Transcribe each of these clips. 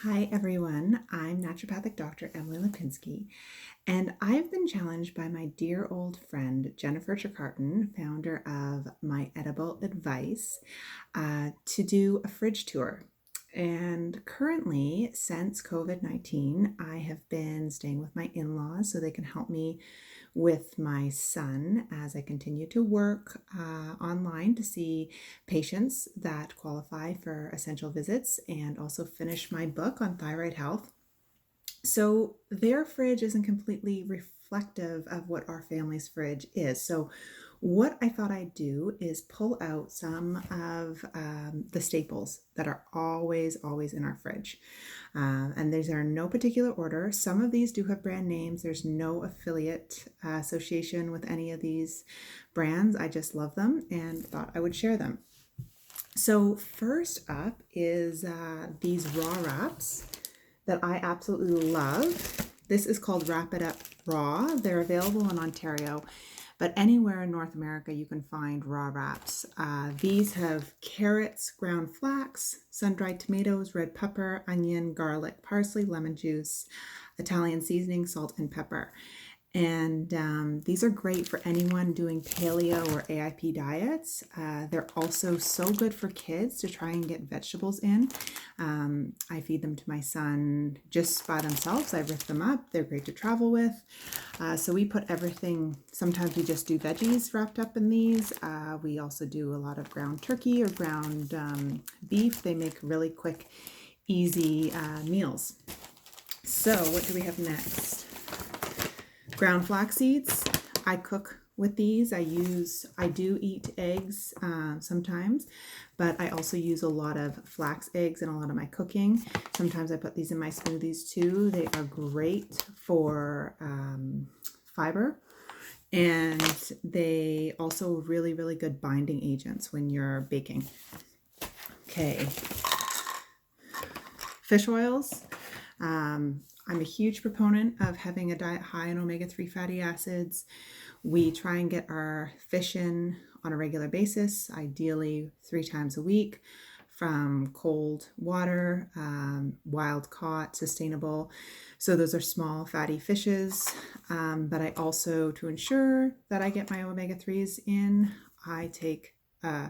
Hi everyone, I'm naturopathic Dr. Emily Lipinski, and I've been challenged by my dear old friend Jennifer Tricarton, founder of My Edible Advice, to do a fridge tour. And currently, since COVID-19, I have been staying with my in-laws so they can help me with my son as I continue to work online to see patients that qualify for essential visits and also finish my book on thyroid health. So their fridge isn't completely reflective of what our family's fridge is. So what I thought I'd do is pull out some of the staples that are always in our fridge. And these are in no particular order. Some of these do have brand names. There's no affiliate association with any of these brands. I just love them and thought I would share them. So first up is these raw wraps that I absolutely love. This is called Wrap It Up Raw. They're available in Ontario, but anywhere in North America you can find raw wraps. These have carrots, ground flax, sun-dried tomatoes, red pepper, onion, garlic, parsley, lemon juice, Italian seasoning, salt, and pepper. And these are great for anyone doing paleo or AIP diets. They're also so good for kids to try and get vegetables in. I feed them to my son just by themselves. I rip them up. They're great to travel with. So we put everything, sometimes we just do veggies wrapped up in these. We also do a lot of ground turkey or ground beef. They make really quick, easy meals. So what do we have next? Ground flax seeds. I cook with these. I do eat eggs sometimes, but I also use a lot of flax eggs in a lot of my cooking. Sometimes I put these in my smoothies too. They are great for fiber, and they also really good binding agents when you're baking. Okay, fish oils. I'm a huge proponent of having a diet high in omega-3 fatty acids. We try and get our fish in on a regular basis, ideally 3 times a week, from cold water, wild caught, sustainable. So those are small fatty fishes. But I also, to ensure that I get my omega-3s in, I take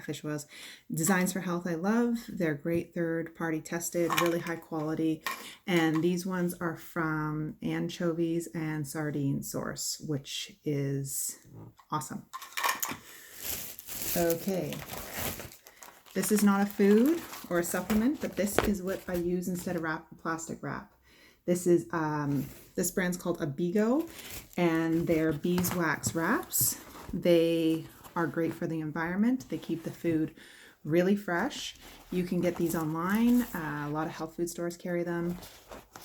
fish oils. Designs for Health I love. They're great, third-party tested, really high quality. And these ones are from anchovies and sardine source, which is awesome. Okay. This is not a food or a supplement, but this is what I use instead of plastic wrap. This is this brand's called Abigo, and they're beeswax wraps. They are great for the environment. They keep the food really fresh. You can get these online. A lot of health food stores carry them.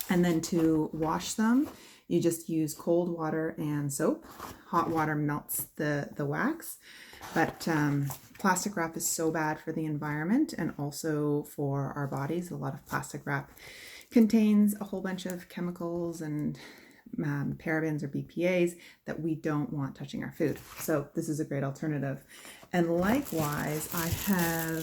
And then to wash them, you just use cold water and soap. Hot water melts the wax. But plastic wrap is so bad for the environment and also for our bodies. A lot of plastic wrap contains a whole bunch of chemicals and parabens or BPAs that we don't want touching our food. So this is a great alternative. And likewise, I have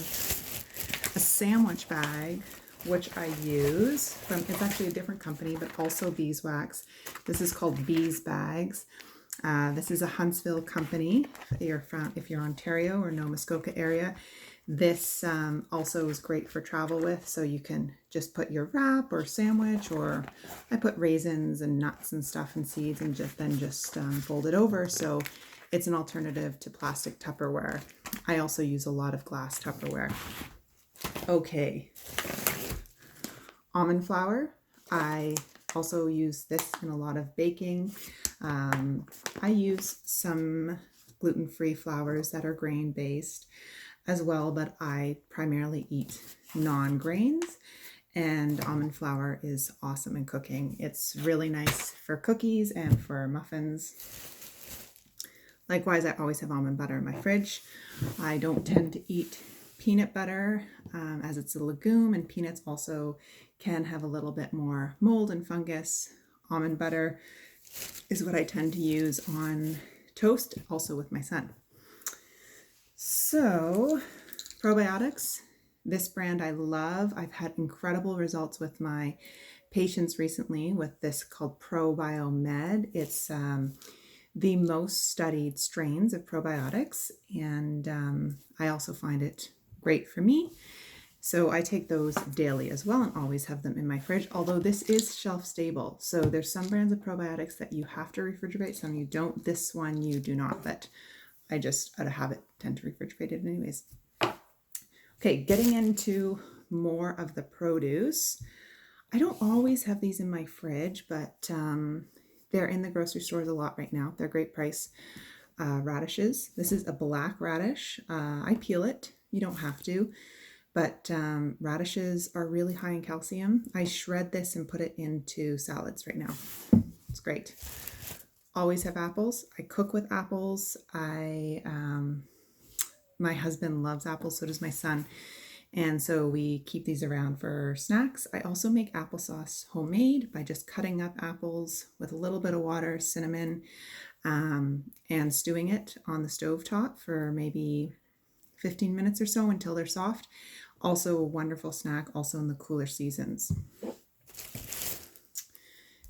a sandwich bag, which I use from, it's actually a different company, but also beeswax. This is called Bees Bags. This is a Huntsville company. If you're Ontario or Nova Scotia area, this also is great for travel with, so you can just put your wrap or sandwich, or I put raisins and nuts and stuff and seeds and just fold it over. So it's an alternative to plastic Tupperware. I also use a lot of glass Tupperware. Okay, almond flour. I also use this in a lot of baking. I use some gluten-free flours that are grain-based as well, but I primarily eat non-grains, and almond flour is awesome in cooking. It's really nice for cookies and for muffins. Likewise, I always have almond butter in my fridge. I don't tend to eat peanut butter as it's a legume, and peanuts also can have a little bit more mold and fungus. Almond butter is what I tend to use on toast, also with my son. So, probiotics. This brand I love. I've had incredible results with my patients recently with this called Probiomed. It's the most studied strains of probiotics, and I also find it great for me. So I take those daily as well and always have them in my fridge, although this is shelf stable. So there's some brands of probiotics that you have to refrigerate, some you don't. This one you do not, but I just, out of habit, tend to refrigerate it anyways. Okay, getting into more of the produce. I don't always have these in my fridge, but they're in the grocery stores a lot right now. They're great price. Radishes. This is a black radish. I peel it. You don't have to. But radishes are really high in calcium. I shred this and put it into salads right now. It's great. Always have apples. I cook with apples. My husband loves apples, so does my son. And so we keep these around for snacks. I also make applesauce homemade by just cutting up apples with a little bit of water, cinnamon, and stewing it on the stovetop for maybe 15 minutes or so until they're soft. Also a wonderful snack, also in the cooler seasons.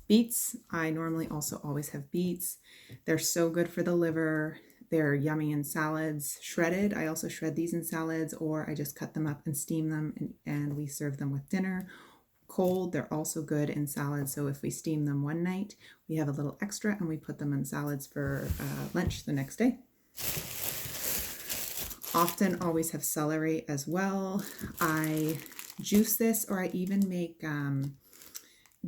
Beets, I normally also always have beets. They're so good for the liver. They're yummy in salads. Shredded, I also shred these in salads, or I just cut them up and steam them, and we serve them with dinner. Cold, they're also good in salads. So if we steam them one night, we have a little extra and we put them in salads for lunch the next day. Often always have celery as well. I juice this, or I even make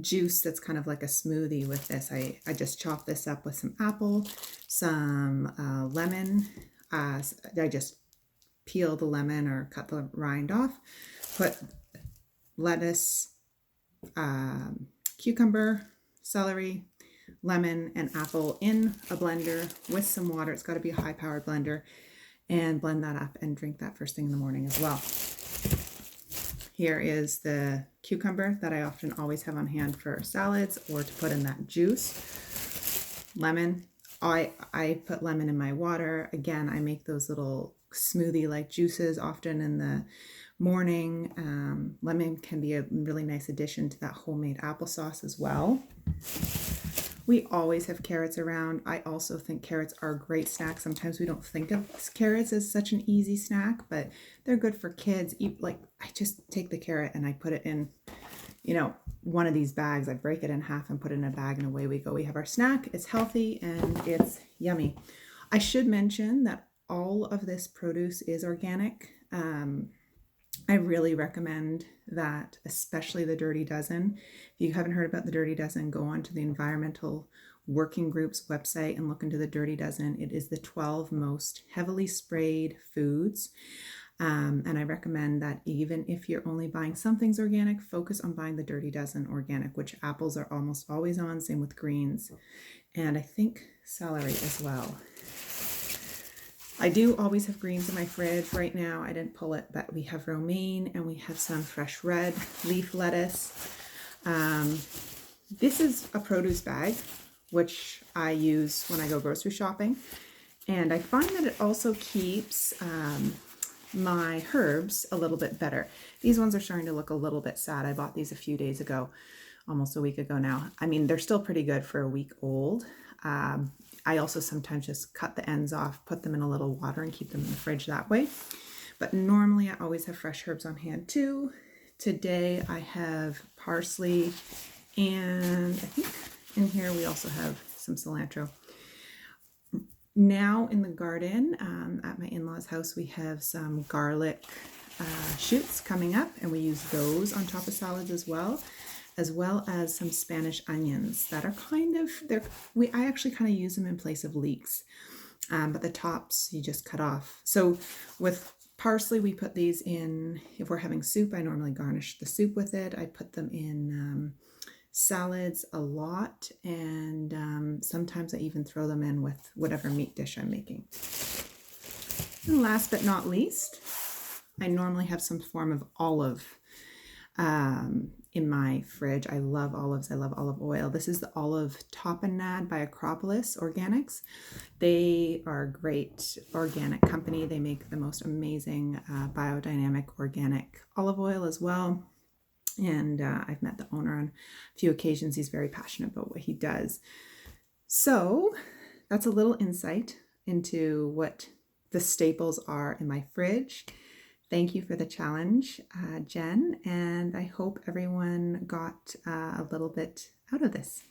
juice that's kind of like a smoothie with this. I just chop this up with some apple, some lemon. I just peel the lemon or cut the rind off, put lettuce, cucumber, celery, lemon, and apple in a blender with some water. It's got to be a high-powered blender, and blend that up and drink that first thing in the morning as well. Here is the cucumber that I often always have on hand for salads or to put in that juice. Lemon. I put lemon in my water. Again, I make those little smoothie-like juices often in the morning. Lemon can be a really nice addition to that homemade applesauce as well. We always have carrots around. I also think carrots are a great snack. Sometimes we don't think of carrots as such an easy snack, but they're good for kids. I just take the carrot and I put it in, one of these bags. I break it in half and put it in a bag, and away we go. We have our snack. It's healthy and it's yummy. I should mention that all of this produce is organic. I really recommend that, especially the Dirty Dozen. If you haven't heard about the Dirty Dozen, go on to the Environmental Working Group's website and look into the Dirty Dozen. It is the 12 most heavily sprayed foods. And I recommend that even if you're only buying some things organic, focus on buying the Dirty Dozen organic, which apples are almost always on, same with greens. And I think celery as well. I do always have greens in my fridge. Right now, I didn't pull it, but we have romaine and we have some fresh red leaf lettuce. This is a produce bag, which I use when I go grocery shopping. And I find that it also keeps my herbs a little bit better. These ones are starting to look a little bit sad. I bought these a few days ago, almost a week ago now. I mean, they're still pretty good for a week old. I also sometimes just cut the ends off, put them in a little water and keep them in the fridge that way. But normally I always have fresh herbs on hand too. Today I have parsley, and I think in here we also have some cilantro. Now in the garden at my in-laws' house, we have some garlic shoots coming up, and we use those on top of salads as well as some Spanish onions that are I actually kind of use them in place of leeks, but the tops you just cut off. So with parsley, we put these in, if we're having soup, I normally garnish the soup with it. I put them in salads a lot, and sometimes I even throw them in with whatever meat dish I'm making. And last but not least, I normally have some form of olive in my fridge. I love olives. I love olive oil. This is the olive tapenade by Acropolis Organics. They are a great organic company. They make the most amazing biodynamic organic olive oil as well. And I've met the owner on a few occasions. He's very passionate about what he does. So that's a little insight into what the staples are in my fridge. Thank you for the challenge, Jen, and I hope everyone got a little bit out of this.